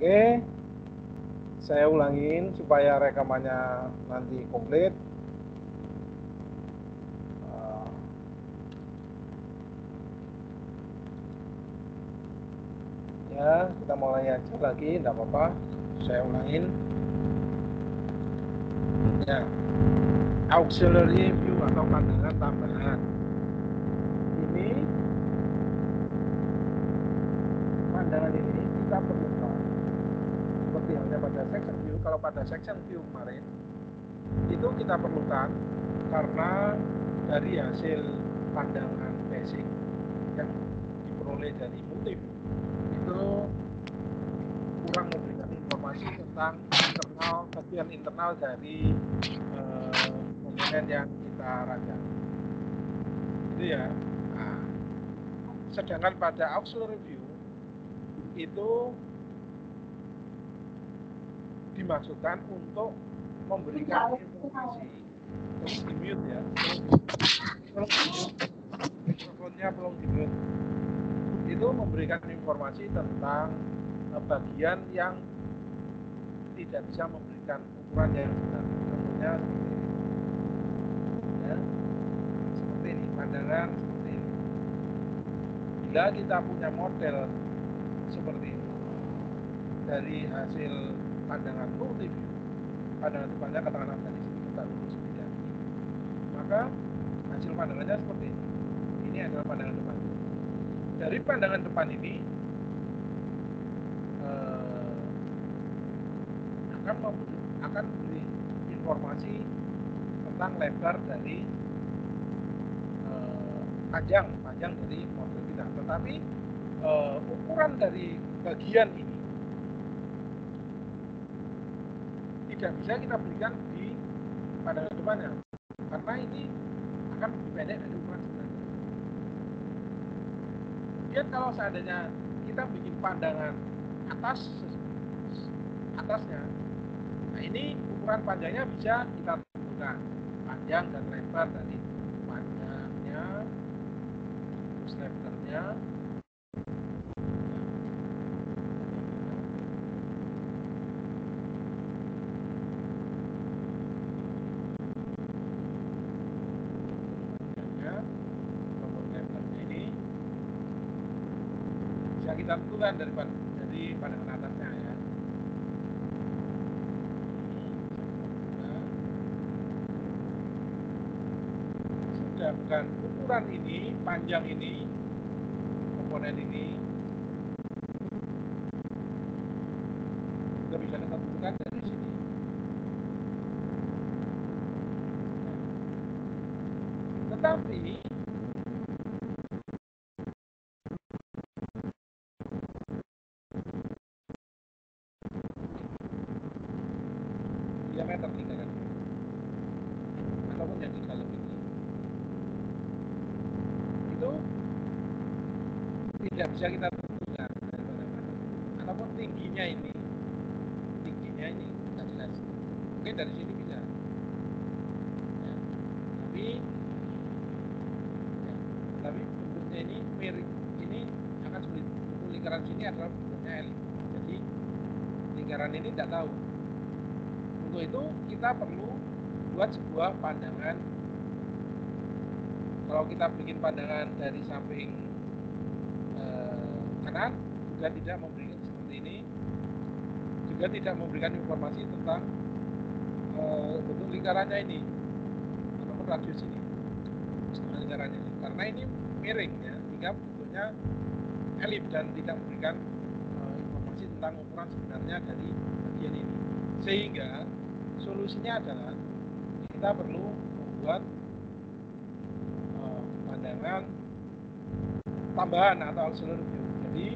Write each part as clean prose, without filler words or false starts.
Oke, saya ulangin supaya rekamannya nanti komplit. Ya, kita mulai aja lagi, tidak apa-apa. Saya ulangin. Ya, auxiliary view atau pandangan tambahan. Ini pandangan ini kita perlukan seperti halnya pada section view. Kalau pada section view kemarin itu kita perlukan karena dari hasil pandangan basic yang diperoleh dari multi view itu kurang memberikan informasi tentang bagian internal dari komponen yang kita rancang. Itu ya. Nah, sedangkan pada auxiliary view itu dimaksudkan untuk memberikan informasi. Tolong di mute ya. Tolong di mute. Mikrofonnya tolong di mute. Itu memberikan informasi tentang bagian yang tidak bisa memberikan ukuran yang benar. Contohnya seperti ini. Ya. Seperti ini, pandangan seperti ini. Bila kita punya model seperti ini dari hasil pandangan multi view, pandangan depannya katakanlah dari sini kita lurus tidak ini, maka hasil pandangannya seperti ini. Ini adalah pandangan depan. Dari pandangan depan ini akan memberi informasi tentang lebar dari panjang dari model kita. Tetapi ukuran dari bagian ini tidak bisa kita berikan di pandangan depannya, karena ini akan lebih pendek dari ukuran sebenarnya. Kemudian kalau seandainya kita bikin pandangan atasnya, nah ini ukuran panjangnya bisa kita tentukan, panjang dan lebar dari panjangnya, terus lebarnya, bisa kita tentukan dari pandangan atasnya ya. Sedangkan ukuran ini, panjang ini, komponen ini juga bisa kita tentukan dari sini. Tetapi diameter lingkaran ataupun yang di dalam ini itu tidak bisa kita tentukan dari mana-mana. Ataupun tingginya ini tidak jelas. Mungkin dari sini bisa. Ya. Tapi bentuknya ini miring. Ini akan sulit. Bentuk lingkaran sini adalah bentuknya elips. Jadi lingkaran ini tidak tahu. Untuk itu kita perlu buat sebuah pandangan. Kalau kita bikin pandangan dari samping kanan juga tidak memberikan seperti ini, juga tidak memberikan informasi tentang bentuk lingkarannya ini ataupun radius ini, lingkarannya ini, karena ini miring ya, sehingga bentuknya elips dan tidak memberikan informasi tentang ukuran sebenarnya dari bagian ini. Sehingga solusinya adalah kita perlu membuat pandangan tambahan atau auxiliary view. Jadi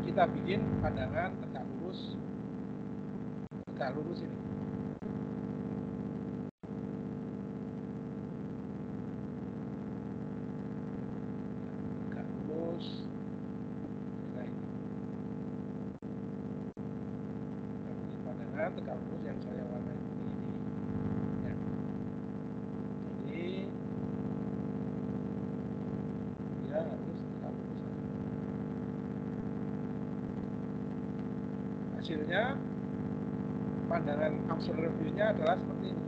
kita bikin pandangan tegak lurus ini. Tegak lurus. Nah, ini. Kita bikin pandangan tegak lurus yang saya warnai ini. Ya. Jadi dia harus tegak lurus. hasilnya pandangan auxiliary view-nya adalah seperti ini.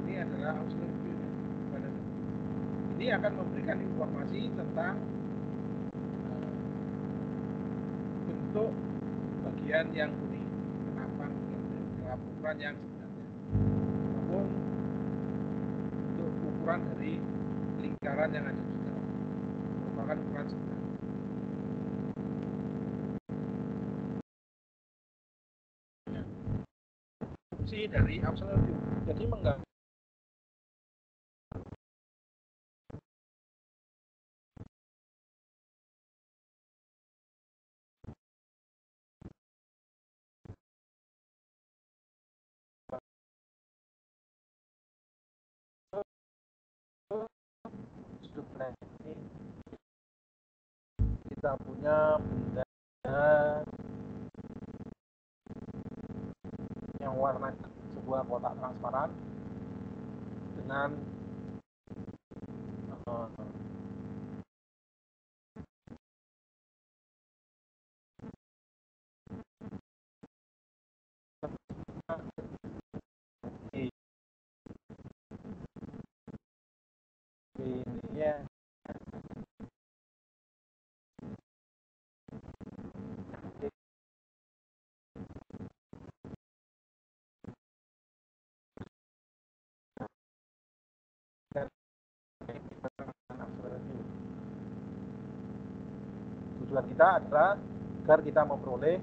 Ini adalah auxiliary view-nya. Ini akan memberikan informasi tentang bentuk bagian yang kuning, kenapa dalam ukuran yang sebenarnya, maupun untuk ukuran dari lingkaran yang ada di dalam merupakan ukuran sebenarnya. Fungsi dari auxiliary view, jadi mengganggu ini kita punya benda yang warna sebuah kotak transparan dengan ini ya tujuan kita adalah agar kita memperoleh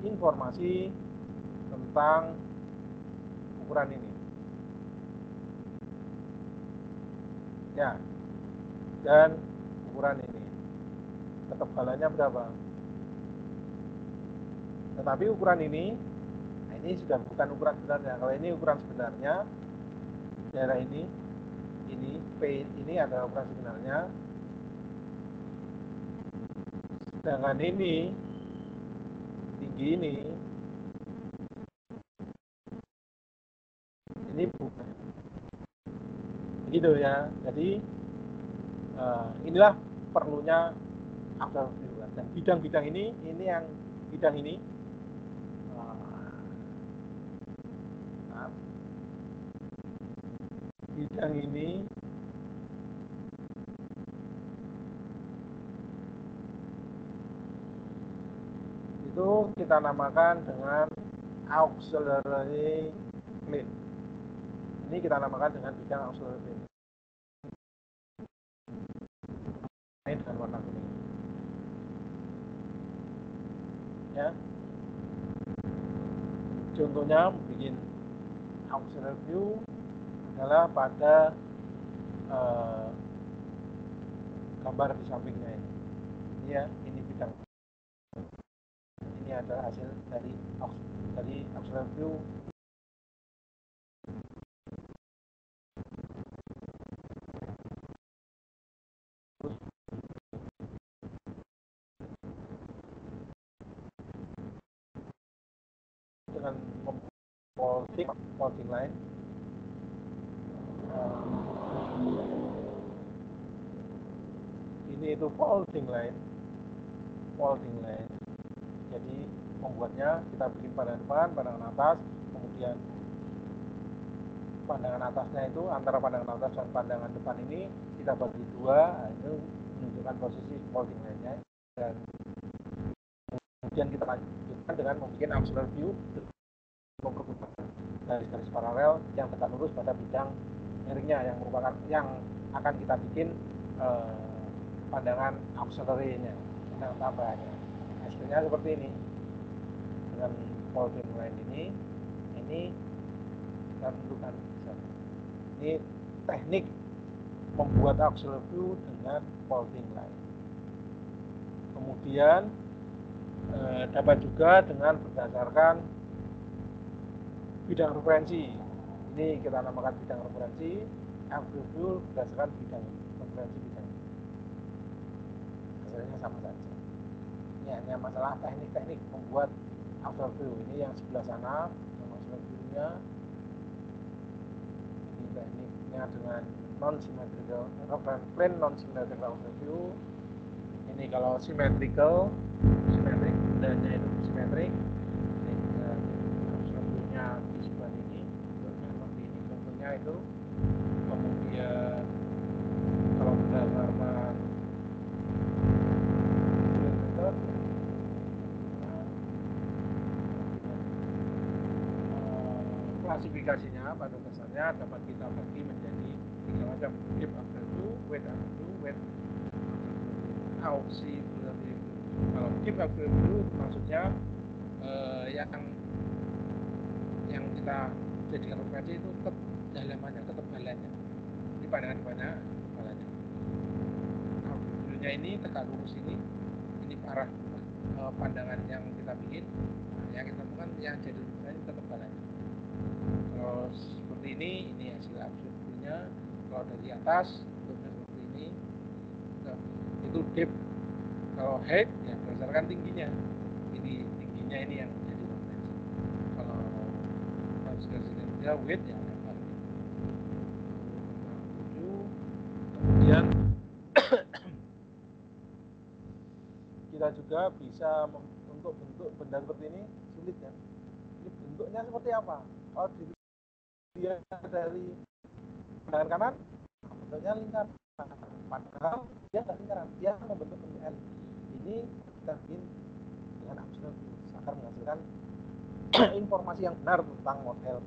informasi tentang ukuran ini ya, dan ukuran ini ketebalannya berapa. Tetapi ukuran ini, nah ini sudah bukan ukuran sebenarnya. Kalau ini ukuran sebenarnya, daerah ini P ini adalah ukuran sebenarnya. Sedangkan ini tinggi ini bukan. Begitu ya. Jadi inilah perlunya auxiliary view. Dan bidang-bidang ini yang bidang ini bidang ini itu kita namakan dengan auxiliary plane. Ini kita namakan dengan bidang auxiliary plane. Ini dengan warna kuning. Ya. Contohnya bikin auxiliary view adalah pada gambar di sampingnya ini. Ini ya, ini bidang. Ini adalah hasil dari auxiliary view dengan folding line. Ini itu folding line. Jadi membuatnya kita bikin pandangan depan, pandangan atas, kemudian pandangan atasnya itu antara pandangan atas dan pandangan depan ini kita bagi dua, itu menunjukkan posisi folding line-nya, dan kemudian kita lanjutkan dengan membuat auxiliary view memperkuat garis-garis paralel yang tegak lurus pada bidang miringnya yang merupakan yang akan kita bikin pandangan auxiliary-nya, pandangan tambahannya. Hasilnya seperti ini dengan folding line ini kita tentukan. Ini teknik membuat auxiliary view dengan folding line. Kemudian dapat juga dengan berdasarkan bidang referensi. Ini kita namakan bidang referensi, auxiliary view berdasarkan bidang referensi bidang. Hasilnya sama saja. Ini hanya masalah teknik membuat auxiliary view. Ini yang sebelah sana, yang auxiliary view-nya. Ini tekniknya dengan non-symmetrical reference plane, non-symmetrical auxiliary view. Ini kalau symmetric bendanya itu simetrik, strukturnya di sebelah ini, bentuknya seperti ini, bentuknya itu. Kemudian kalau berdasarkan metode klasifikasinya pada dasarnya dapat kita bagi menjadi 3 macam: give after do, wait after do, wait auxi. Kalau give after do maksudnya yang kita jadikan referensi itu kedalamannya, ketebalannya. Ini pandangan banyak ketebalannya. Videonya ini tegak lurus ini arah pandangan yang kita bikin. Yang kita temukan yang jadi referensi ketebalannya. Kalau seperti ini hasil absolutnya. Kalau dari atas bentuknya seperti ini, itu depth. Kalau height ya berdasarkan tingginya. Ini tingginya ini yang jadi referensi. Kalau harus width ya lebar. Kemudian kita juga bisa untuk bentuk benda seperti ini sulit ya. Ini bentuknya seperti apa? Kalau dia dari tangan kanan, bentuknya lingkar. Padahal dia tidak lingkaran, dia membentuk bentuk L. Ini kita bikin dengan absolute agar menghasilkan informasi yang benar tentang model.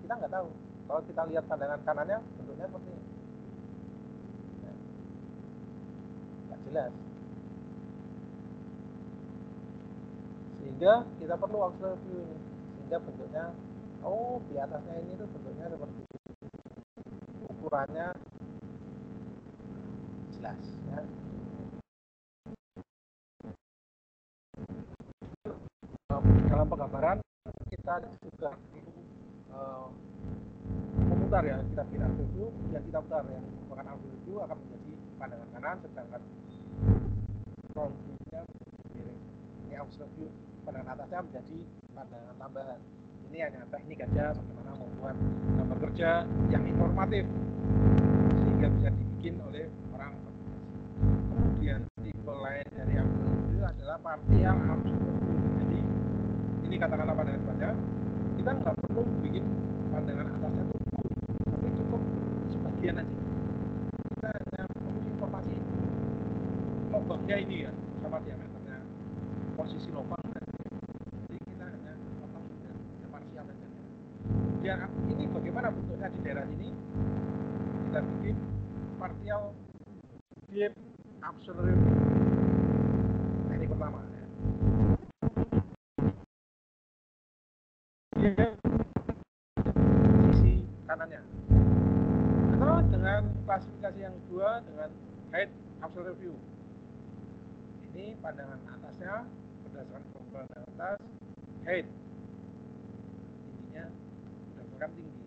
Kita nggak tahu. Kalau kita lihat pandangan kanannya, bentuknya seperti ini. Nggak jelas. Sehingga kita perlu auxiliary view ini. Sehingga bentuknya, di atasnya ini tuh bentuknya seperti ini. Ukurannya jelas. Ya. Dalam penggambaran kita juga memutar ya, kita bikin auxiliary view, yang kita putar yang merupakan auxiliary view akan menjadi pandangan kanan, sedangkan front view-nya ini auxiliary view pandangan atasnya menjadi pandangan tambahan. Ini hanya teknik aja bagaimana membuat gambar kerja yang informatif sehingga bisa dibikin oleh orang. Kemudian tipe lain dari auxiliary view adalah partial auxiliary view. Jadi ini katakanlah pandangan depannya, kita nggak perlu bikin pandangan atasnya tuh, tapi cukup sebagian aja. Kita hanya perlu informasi lubangnya ini ya, sama diameternya, posisi lubang. Jadi kita hanya potong parsial saja. Kemudian ini bagaimana bentuknya di daerah ini? Kita bikin partial deep auxiliary view. Nah, ini pertama ya. Sisi kanannya. Atau dengan klasifikasi yang kedua dengan height auxiliary view. Ini pandangan atasnya berdasarkan pandangan atas, height tingginya berdasarkan tinggi.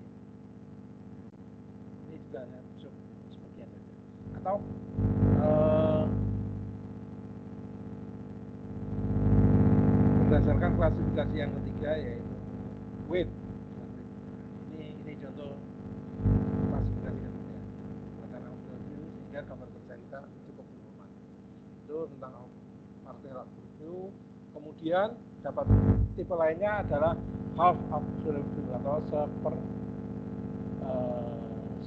Ini juga ya, sebagian saja. Atau berdasarkan klasifikasi yang ketiga yaitu width. Ini contoh klasifikasi ketiga buatan auxiliary view sehingga gambar kerja kita cukup informal. Itu tentang partial auxiliary view. Kemudian dapat tipe lainnya adalah half auxiliary view atau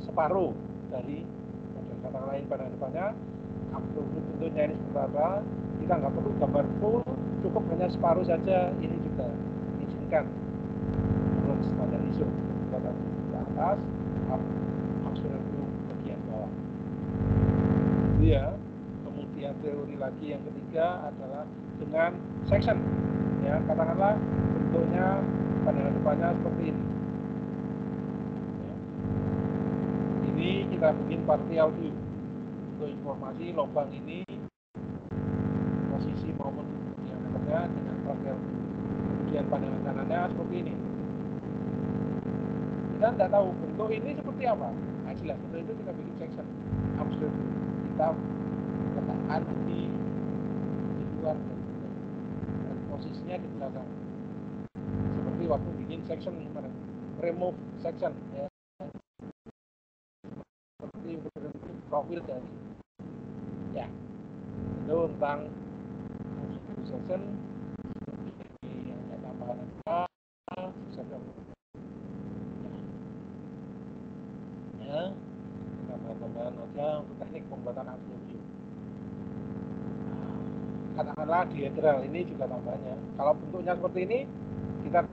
separuh dari model. Kata lain pada depannya auxiliary view bentuknya ini seperti apa, kita nggak perlu gambar full, cukup hanya separuh saja. Ini juga diizinkan menurut standar ISO. Kita ke atas, auxiliary view bagian bawah. Ya. Kemudian teori lagi yang ketiga adalah dengan section. Ya, katakanlah bentuknya pandangan depannya seperti ini. Ya. Ini kita bikin partial view untuk informasi lubang ini, posisi maupun diameternya dengan partial view. Kemudian pandangan kanannya seperti ini. Kita tidak tahu bentuk ini seperti apa. Nah, jelas bentuk itu kita bikin section auxiliary view. Kita letakkan di luar dan posisinya di belakang. Seperti waktu bikin section kemarin, remove section ya. Seperti profil dari ya itu tentang section yang ada tambahan section ya tambahan aja untuk teknik pembuatan audio view. Katakanlah diagram ini juga tambahnya. Kalau bentuknya seperti ini kita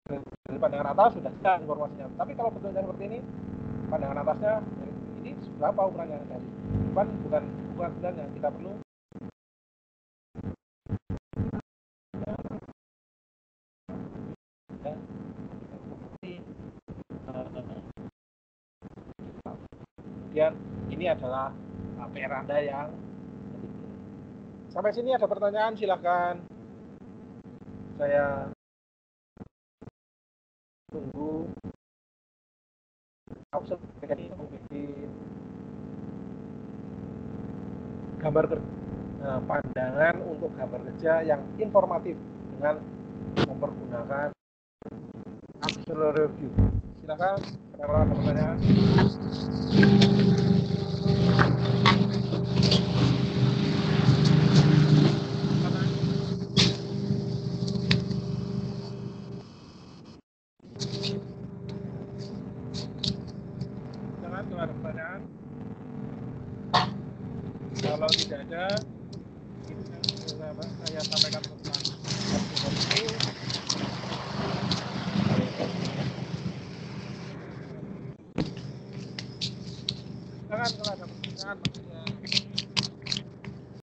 dari pandangan atas sudah jelas informasinya. Tapi kalau bentuknya seperti ini, pandangan atasnya ini berapa ukurannya dari depan bukan sebenarnya kita perlu ya, kemudian ini adalah PR Anda yang sampai sini ada pertanyaan silahkan. Saya tunggu gambar pandangan untuk gambar kerja yang informatif dengan mempergunakan Auxiliary View. Silakan kalau ada pertanyaan. Silakan kalau ada pertanyaan. Kalau tidak ada, saya sampaikan tentang itu. Silakan kalau ada pertanyaan.